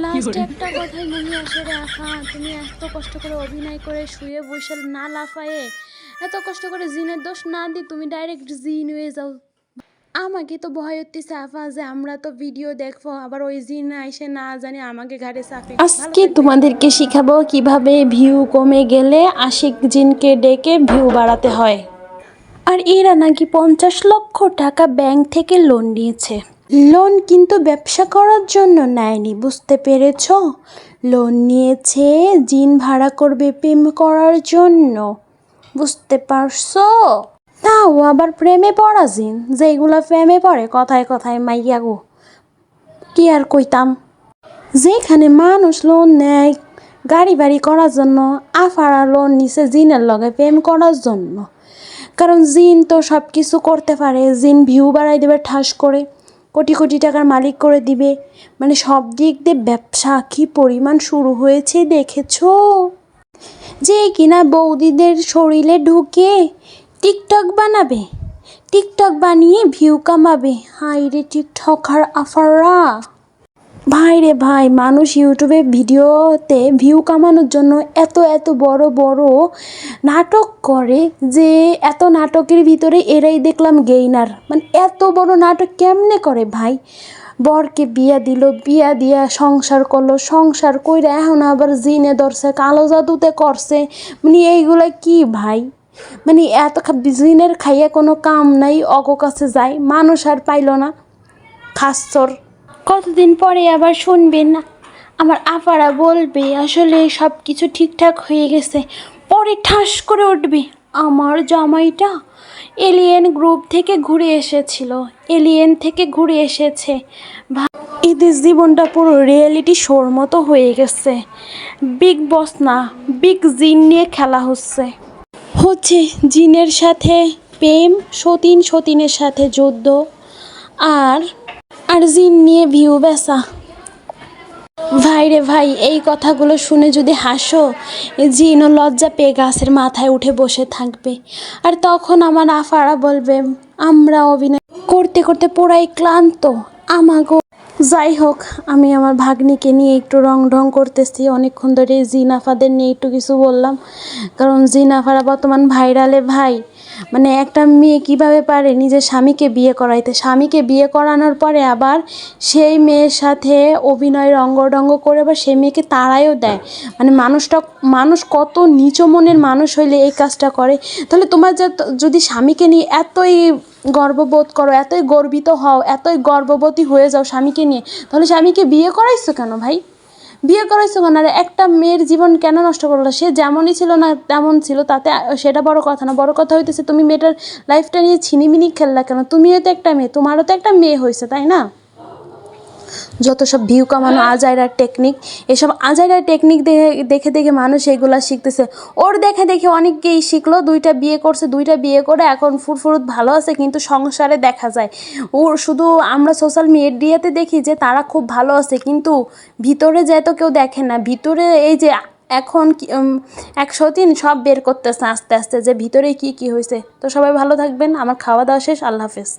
লাস্টে একটা কথাই মনে আসে রে আফা, তুমি এত কষ্ট করে অভিনয় করে শুয়ে বসে না লাফায়ে, এত কষ্ট করে জিনের দোষ না দি তুমি ডাইরেক্ট জিন হয়ে যাও। আমাকে তো ভয় হচ্ছে আফা যে আমরা তো ভিডিও দেখবো, আবার ওই জিন এসে না জানি আমাকে ঘাড়ে চাপে। আজকে তোমাদেরকে শিখাবো কিভাবে ভিউ কমে গেলে আশিক জিনকে ডেকে ভিউ বাড়াতে হয়। আর এরা নাকি 50 লক্ষ টাকা ব্যাংক থেকে লোন নিয়েছে। লোন কিন্তু ব্যবসা করার জন্য নেয়নি, বুঝতে পেরেছ? লোন নিয়েছে জিন ভাড়া করবে প্রেম করার জন্য, বুঝতে পারছো? তাও আবার প্রেমে পড়া জিন, যেগুলা প্রেমে পড়ে কথায় কথায় মাইয়া গো, কি আর কইতাম। যেখানে মানুষ লোন নেয় গাড়ি বাড়ি করার জন্য, আফারা লোন নিছে জিনের লগে প্রেম করার জন্য। কারণ জিন তো সব কিছু করতে পারে, জিন ভিউ বাড়াই দেবে ঠাস করে, কোটি কোটি টাকার মালিক করে দিবে। মানে সব দিক দিয়ে ব্যবসা কি পরিমাণ শুরু হয়েছে দেখেছো? যে কিনা বৌদিদের শরীরে ঢুকে টিকটক বানাবে, টিকটক বানিয়ে ভিউ কামাবে। হাই রে টিকটকার আফাররা, ভাই রে ভাই, মানুষ ইউটিউবে ভিডিওতে ভিউ কামানোর জন্য এত এত বড় বড় নাটক করে, যে এত নাটকের ভিতরে এরাই দেখলাম গেইনার। মানে এত বড় নাটক কেমনে করে ভাই? বরকে বিয়া দিল, বিয়া দিয়া সংসার করলো, সংসার কইরা এখন আবার জিনে ধরছে, কালো জাদুতে করছে। মানে এইগুলা কি ভাই? মানে এত জিনের খাইয়া কোনো কাম নাই, অগ কাছে যায়, মানুষ আর পাইল না খাচ্ছর। কতদিন পরে আবার শুনবেন আমার আপারা বলবে আসলে সব কিছু ঠিকঠাক হয়ে গেছে, পরে ঠাস করে উঠবে আমার জামাইটা এলিয়েন গ্রুপ থেকে ঘুরে এসেছিল, এলিয়েন থেকে ঘুরে এসেছে। এদের জীবনটা পুরো রিয়েলিটি শোর মতো হয়ে গেছে। বিগ বস না, বিগ জিন নিয়ে খেলা হচ্ছে। জিনের সাথে প্রেম, সতীনের সাথে যুদ্ধ, আর জিন নিয়ে ভিউ বেচা। ভাই রে ভাই, এই কথাগুলো শুনে যদি হাসো, জিনও লজ্জা পেয়ে গাছের মাথায় উঠে বসে থাকবে। আর তখন আমার আফারা বলবে আমরা অভিনয় করতে করতে পুরাই ক্লান্ত আমাগো। যাই হোক, আমি আমার ভাগ্নিকে নিয়ে একটু রং ঢং করতেছি অনেকক্ষণ ধরে। জিন আফাদের নিয়ে একটু কিছু বললাম, কারণ জিন আফারা বর্তমান ভাইরালে ভাই। মানে একটা মেয়ে কিভাবে পারে নিজের স্বামীকে বিয়ে করাইতে, স্বামীকে বিয়ে করানোর পরে আবার সেই মেয়ের সাথে অভিনয়ের অঙ্গডঙ্গ করে আবার সেই মেয়েকে তাড়াইও দেয়। মানে মানুষ কত নিচু মনের মানুষ হইলে এই কাজটা করে? তাহলে তোমার যদি স্বামীকে নিয়ে এতই গর্ববোধ করো, এতই গর্বিত হও, এতই গর্ভবতী হয়ে যাও স্বামীকে নিয়ে, তাহলে স্বামীকে বিয়ে করাইছো কেন ভাই? বিয়ে করাইছো কেন? আর একটা মেয়ের জীবন কেন নষ্ট করলো? সে যেমনই ছিল না তেমন ছিল, তাতে সেটা বড় কথা না। বড় কথা হইতেছে তুমি মেয়েটার লাইফটা নিয়ে ছিনিমিনি খেললা কেন? তুমিও তো একটা মেয়ে, তোমারও তো একটা মেয়ে হয়েছে, তাই না? যত সব ভিউ কামানো আজাইরার টেকনিক, এসব আজাইরার টেকনিক দেখে দেখে মানুষ এগুলা শিখতেছে। ওর দেখে দেখে অনেককেই শিখলো, 2টা বিয়ে করছে, 2টা বিয়ে করে এখন ফুরফুরুত ভালো আছে, কিন্তু সংসারে দেখা যায় ওর শুধু আমরা সোশ্যাল মিডিয়াতে দেখি যে তারা খুব ভালো আছে, কিন্তু ভিতরে যায় তো কেউ দেখে না। ভিতরে এই যে এখন 103 সব বের করতেছে আস্তে আস্তে, যে ভিতরে কি কি হয়েছে। তো সবাই ভালো থাকবেন, আমার খাওয়া দাওয়া শেষ, আল্লাহ হাফেজ।